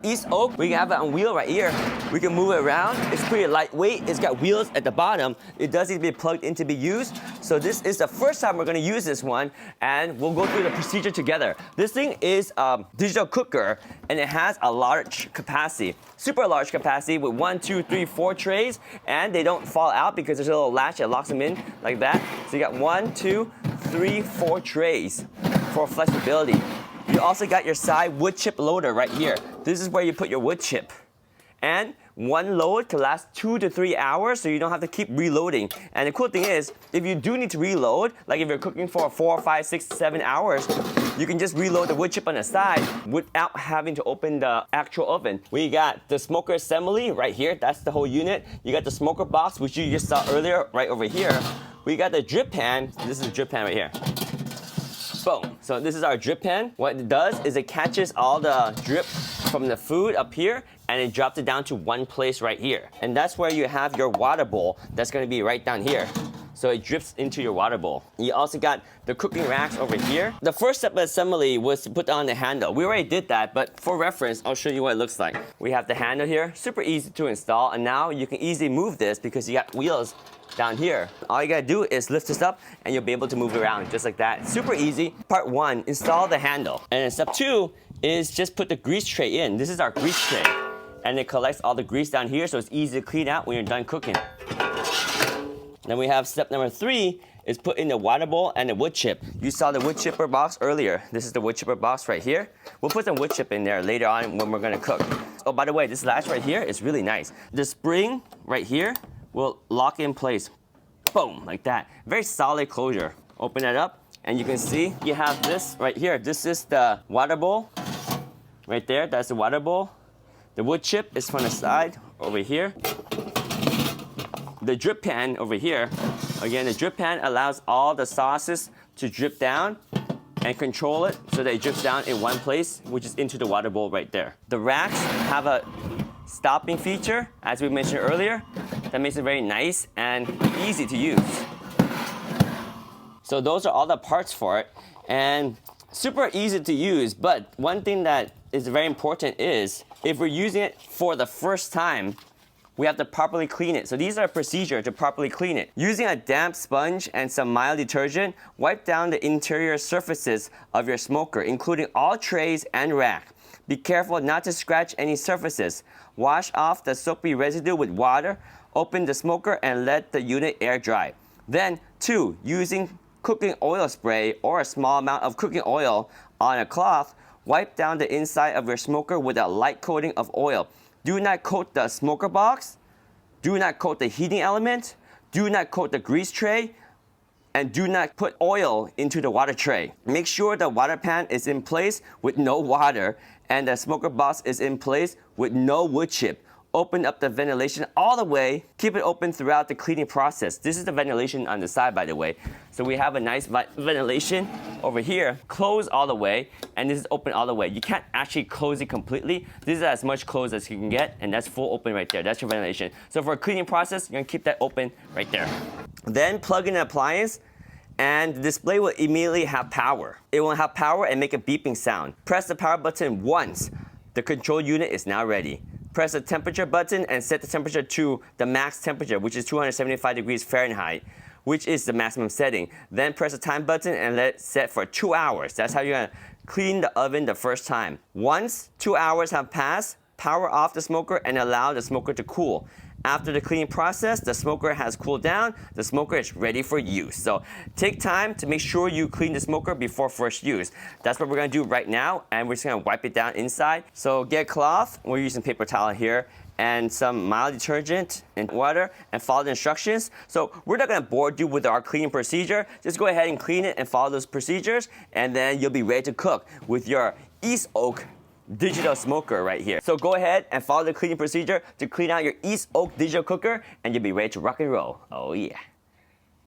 East Oak, we can have it on wheel right here. We can move it around. It's pretty lightweight. It's got wheels at the bottom. It does need to be plugged in to be used. So this is the first time we're going to use this one, and we'll go through the procedure together. This thing is a digital cooker, and it has a large capacity, super large capacity with 1, 2, 3, 4 trays, and they don't fall out because there's a little latch that locks them in like that. So you got 1, 2, 3, 4 trays for flexibility. You also got your side wood chip loader right here. This is where you put your wood chip. And one load can last 2 to 3 hours, so you don't have to keep reloading. And the cool thing is, if you do need to reload, like if you're cooking for 4, 5, 6, 7 hours, you can just reload the wood chip on the side without having to open the actual oven. We got the smoker assembly right here. That's the whole unit. You got the smoker box, which you just saw earlier, right over here. We got the drip pan. This is the drip pan right here. Boom. So this is our drip pan. What it does is it catches all the drip from the food up here and it drops it down to one place right here. And that's where you have your water bowl that's going to be right down here. So it drips into your water bowl. You also got the cooking racks over here. The first step of assembly was to put on the handle. We already did that, but for reference, I'll show you what it looks like. We have the handle here, super easy to install, and now you can easily move this because you got wheels down here. All you gotta do is lift this up and you'll be able to move it around just like that. Super easy. Part 1, install the handle. And then step 2 is just put the grease tray in. This is our grease tray. And it collects all the grease down here so it's easy to clean out when you're done cooking. Then we have step number 3 is put in the water bowl and the wood chip. You saw the wood chipper box earlier. This is the wood chipper box right here. We'll put some wood chip in there later on when we're gonna cook. Oh, by the way, this latch right here is really nice. The spring right here will lock in place. Boom, like that. Very solid closure. Open it up and you can see you have this right here. This is the water bowl. Right there, that's the water bowl. The wood chip is from the side over here. The drip pan over here. Again, the drip pan allows all the sauces to drip down and control it so that it drips down in one place, which is into the water bowl right there. The racks have a stopping feature, as we mentioned earlier, that makes it very nice and easy to use. So those are all the parts for it, and super easy to use, but one thing that is very important is if we're using it for the first time, we have to properly clean it. So these are a procedure to properly clean it. Using a damp sponge and some mild detergent, wipe down the interior surfaces of your smoker, including all trays and rack. Be careful not to scratch any surfaces. Wash off the soapy residue with water. Open the smoker and let the unit air dry. Then 2, using cooking oil spray or a small amount of cooking oil on a cloth, wipe down the inside of your smoker with a light coating of oil. Do not coat the smoker box. Do not coat the heating element. Do not coat the grease tray. And do not put oil into the water tray. Make sure the water pan is in place with no water and the smoker box is in place with no wood chip. Open up the ventilation all the way. Keep it open throughout the cleaning process. This is the ventilation on the side, by the way. So we have a nice ventilation over here. Close all the way, and this is open all the way. You can't actually close it completely. This is as much closed as you can get, and that's full open right there. That's your ventilation. So for a cleaning process, you're gonna keep that open right there. Then plug in the appliance, and the display will immediately have power. It will have power and make a beeping sound. Press the power button once. The control unit is now ready. Press the temperature button and set the temperature to the max temperature, which is 275 degrees Fahrenheit, which is the maximum setting. Then press the time button and let it set for 2 hours. That's how you're gonna clean the oven the first time. Once 2 hours have passed, power off the smoker and allow the smoker to cool. After the cleaning process, the smoker has cooled down, the smoker is ready for use. So take time to make sure you clean the smoker before first use. That's what we're gonna do right now, and we're just gonna wipe it down inside. So get a cloth, we're using paper towel here, and some mild detergent and water, and follow the instructions. So we're not gonna bore you with our cleaning procedure. Just go ahead and clean it and follow those procedures, and then you'll be ready to cook with your East Oak digital smoker right here. So go ahead and follow the cleaning procedure to clean out your East Oak digital cooker, and you'll be ready to rock and roll. Oh yeah.